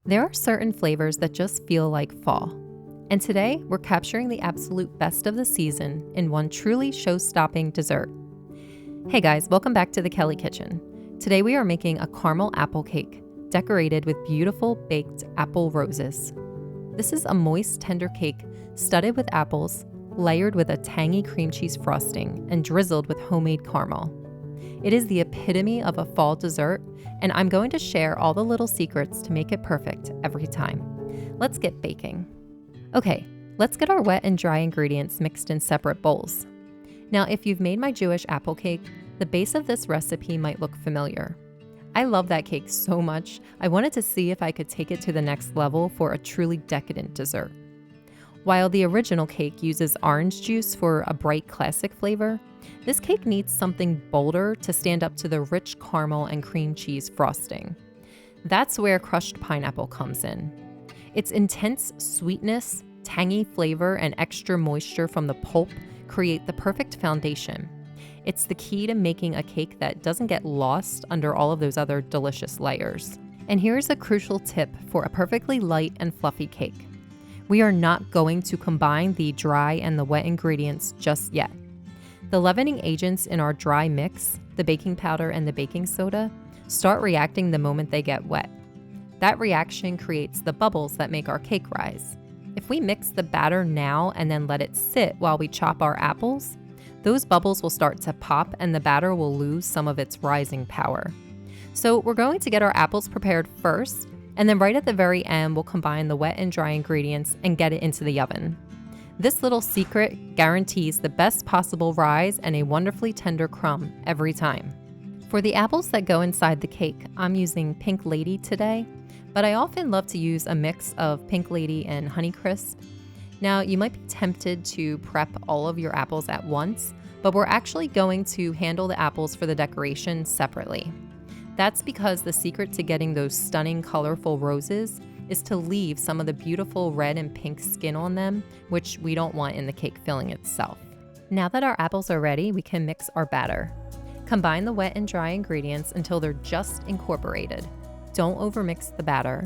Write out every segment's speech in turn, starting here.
There are certain flavors that just feel like fall. And today, we're capturing the absolute best of the season in one truly show-stopping dessert. Hey guys, welcome back to the Kelly Kitchen. Today we are making a caramel apple cake, decorated with beautiful baked apple roses. This is a moist, tender cake studded with apples, layered with a tangy cream cheese frosting, and drizzled with homemade caramel. It is the epitome of a fall dessert, and I'm going to share all the little secrets to make it perfect every time. Let's get baking. Okay, let's get our wet and dry ingredients mixed in separate bowls. Now, if you've made my Jewish apple cake, the base of this recipe might look familiar. I love that cake so much, I wanted to see if I could take it to the next level for a truly decadent dessert. While the original cake uses orange juice for a bright classic flavor, this cake needs something bolder to stand up to the rich caramel and cream cheese frosting. That's where crushed pineapple comes in. Its intense sweetness, tangy flavor, and extra moisture from the pulp create the perfect foundation. It's the key to making a cake that doesn't get lost under all of those other delicious layers. And here's a crucial tip for a perfectly light and fluffy cake. We are not going to combine the dry and the wet ingredients just yet. The leavening agents in our dry mix, the baking powder and the baking soda, start reacting the moment they get wet. That reaction creates the bubbles that make our cake rise. If we mix the batter now and then let it sit while we chop our apples, those bubbles will start to pop and the batter will lose some of its rising power. So we're going to get our apples prepared first, and then right at the very end, we'll combine the wet and dry ingredients and get it into the oven. This little secret guarantees the best possible rise and a wonderfully tender crumb every time. For the apples that go inside the cake, I'm using Pink Lady today, but I often love to use a mix of Pink Lady and Honeycrisp. Now, you might be tempted to prep all of your apples at once, but we're actually going to handle the apples for the decoration separately. That's because the secret to getting those stunning, colorful roses is to leave some of the beautiful red and pink skin on them, which we don't want in the cake filling itself. Now that our apples are ready, we can mix our batter. Combine the wet and dry ingredients until they're just incorporated. Don't overmix the batter.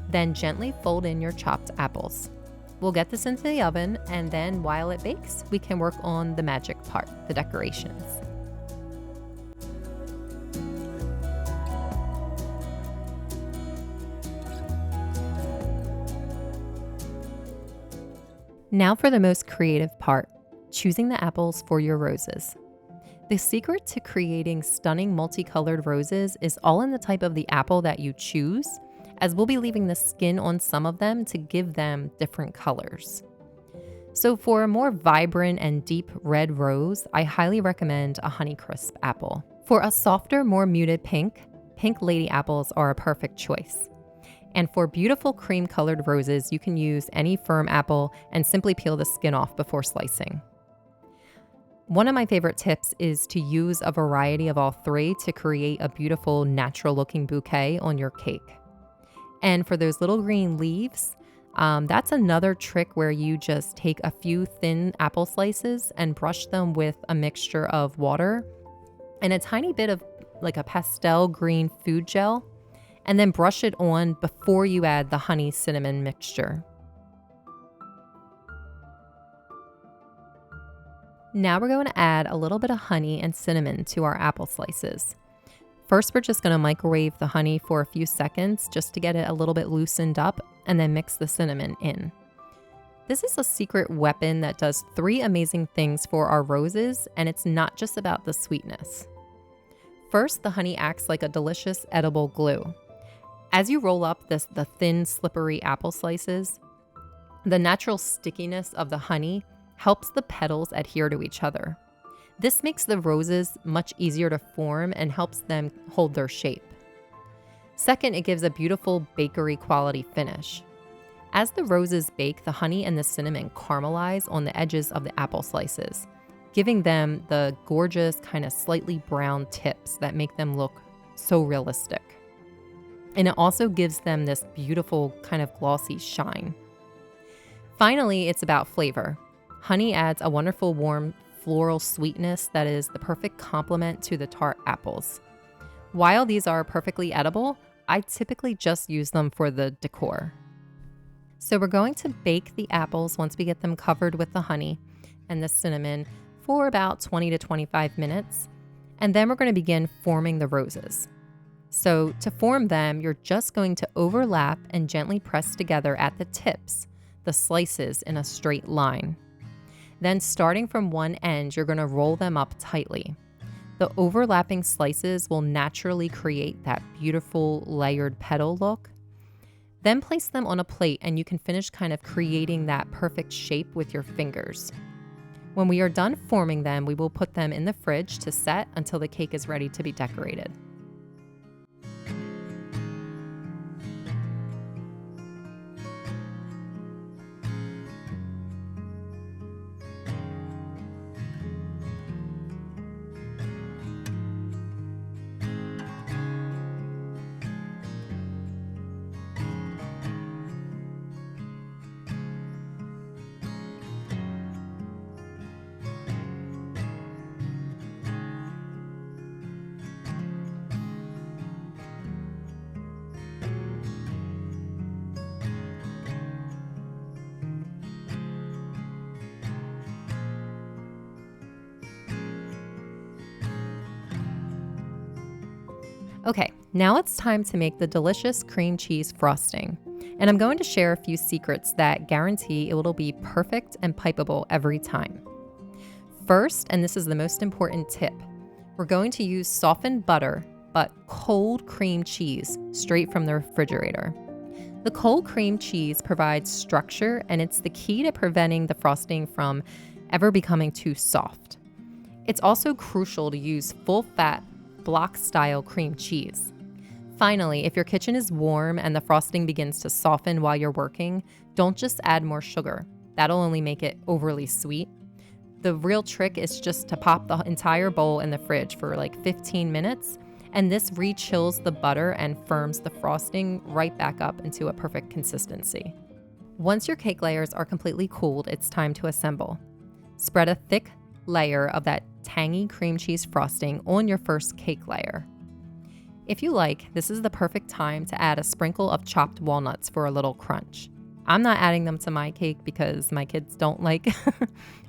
Then gently fold in your chopped apples. We'll get this into the oven, and then while it bakes, we can work on the magic part, the decorations. Now for the most creative part, choosing the apples for your roses. The secret to creating stunning multicolored roses is all in the type of the apple that you choose, as we'll be leaving the skin on some of them to give them different colors. So for a more vibrant and deep red rose, I highly recommend a Honeycrisp apple. For a softer, more muted pink, Pink Lady apples are a perfect choice. And for beautiful cream-colored roses, you can use any firm apple and simply peel the skin off before slicing. One of my favorite tips is to use a variety of all three to create a beautiful, natural-looking bouquet on your cake. And for those little green leaves, that's another trick where you just take a few thin apple slices and brush them with a mixture of water and a tiny bit of like a pastel green food gel, and then brush it on before you add the honey cinnamon mixture. Now we're going to add a little bit of honey and cinnamon to our apple slices. First, we're just going to microwave the honey for a few seconds just to get it a little bit loosened up, and then mix the cinnamon in. This is a secret weapon that does 3 amazing things for our roses, and it's not just about the sweetness. First, the honey acts like a delicious edible glue. As you roll up the thin, slippery apple slices, the natural stickiness of the honey helps the petals adhere to each other. This makes the roses much easier to form and helps them hold their shape. Second, it gives a beautiful bakery quality finish. As the roses bake, the honey and the cinnamon caramelize on the edges of the apple slices, giving them the gorgeous kind of slightly brown tips that make them look so realistic. And it also gives them this beautiful kind of glossy shine. Finally, it's about flavor. Honey adds a wonderful warm floral sweetness that is the perfect complement to the tart apples. While these are perfectly edible, I typically just use them for the decor. So we're going to bake the apples once we get them covered with the honey and the cinnamon for about 20 to 25 minutes. And then we're going to begin forming the roses. So to form them, you're just going to overlap and gently press together at the tips, the slices in a straight line. Then starting from one end, you're going to roll them up tightly. The overlapping slices will naturally create that beautiful layered petal look. Then place them on a plate and you can finish kind of creating that perfect shape with your fingers. When we are done forming them, we will put them in the fridge to set until the cake is ready to be decorated. Okay, now it's time to make the delicious cream cheese frosting. And I'm going to share a few secrets that guarantee it will be perfect and pipeable every time. First, and this is the most important tip, we're going to use softened butter, but cold cream cheese straight from the refrigerator. The cold cream cheese provides structure and it's the key to preventing the frosting from ever becoming too soft. It's also crucial to use full-fat block-style cream cheese. Finally, if your kitchen is warm and the frosting begins to soften while you're working, don't just add more sugar. That'll only make it overly sweet. The real trick is just to pop the entire bowl in the fridge for like 15 minutes, and this re-chills the butter and firms the frosting right back up into a perfect consistency. Once your cake layers are completely cooled, it's time to assemble. Spread a thick layer of that tangy cream cheese frosting on your first cake layer. If you like, this is the perfect time to add a sprinkle of chopped walnuts for a little crunch. I'm not adding them to my cake because my kids don't like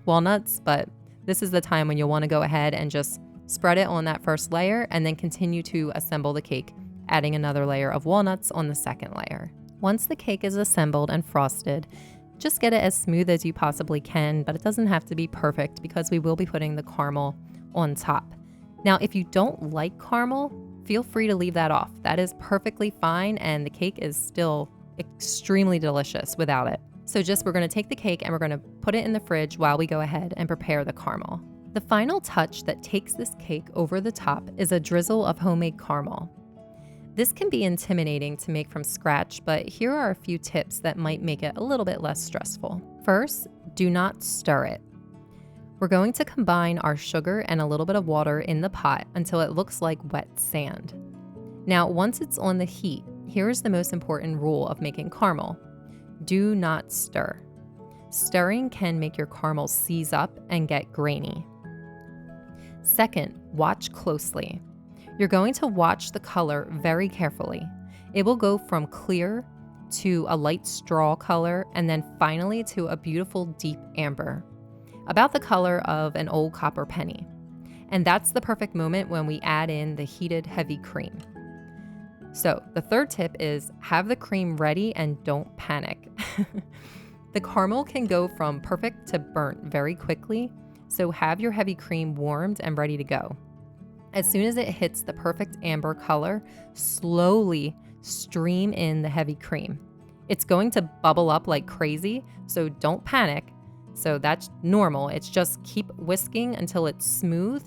walnuts, but this is the time when you'll want to go ahead and just spread it on that first layer and then continue to assemble the cake, adding another layer of walnuts on the second layer. Once the cake is assembled and frosted, just get it as smooth as you possibly can, but it doesn't have to be perfect because we will be putting the caramel on top. Now, if you don't like caramel, feel free to leave that off. That is perfectly fine, and the cake is still extremely delicious without it. So we're gonna take the cake and we're gonna put it in the fridge while we go ahead and prepare the caramel. The final touch that takes this cake over the top is a drizzle of homemade caramel. This can be intimidating to make from scratch, but here are a few tips that might make it a little bit less stressful. First, do not stir it. We're going to combine our sugar and a little bit of water in the pot until it looks like wet sand. Now, once it's on the heat, here's the most important rule of making caramel. Do not stir. Stirring can make your caramel seize up and get grainy. Second, watch closely. You're going to watch the color very carefully. It will go from clear to a light straw color and then finally to a beautiful deep amber, about the color of an old copper penny. And that's the perfect moment when we add in the heated heavy cream. So the third tip is have the cream ready and don't panic. The caramel can go from perfect to burnt very quickly, so have your heavy cream warmed and ready to go. As soon as it hits the perfect amber color, slowly stream in the heavy cream. It's going to bubble up like crazy, so don't panic. So that's normal. It's just keep whisking until it's smooth,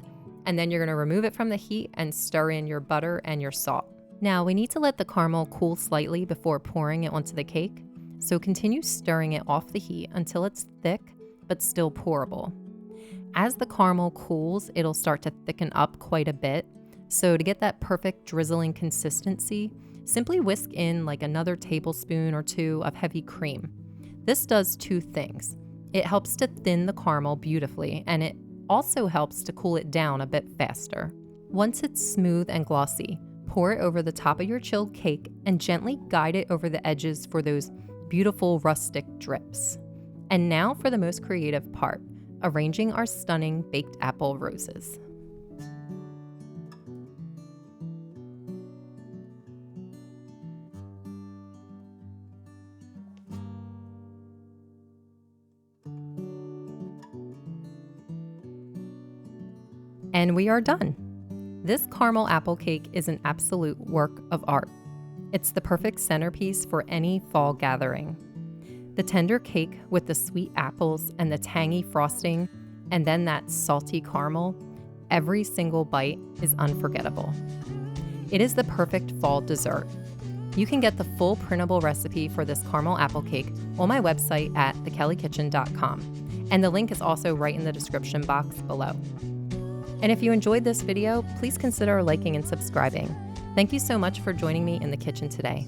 and then you're going to remove it from the heat and stir in your butter and your salt. Now we need to let the caramel cool slightly before pouring it onto the cake, so continue stirring it off the heat until it's thick but still pourable. As the caramel cools, it'll start to thicken up quite a bit. So to get that perfect drizzling consistency, simply whisk in like another tablespoon or two of heavy cream. This does two things. It helps to thin the caramel beautifully, and it also helps to cool it down a bit faster. Once it's smooth and glossy, Pour it over the top of your chilled cake and gently guide it over the edges for those beautiful rustic drips. And now for the most creative part, arranging our stunning baked apple roses. And we are done. This caramel apple cake is an absolute work of art. It's the perfect centerpiece for any fall gathering. The tender cake with the sweet apples and the tangy frosting, and then that salty caramel, every single bite is unforgettable. It is the perfect fall dessert. You can get the full printable recipe for this caramel apple cake on my website at thekellykitchen.com, and the link is also right in the description box below. And if you enjoyed this video, please consider liking and subscribing. Thank you so much for joining me in the kitchen today.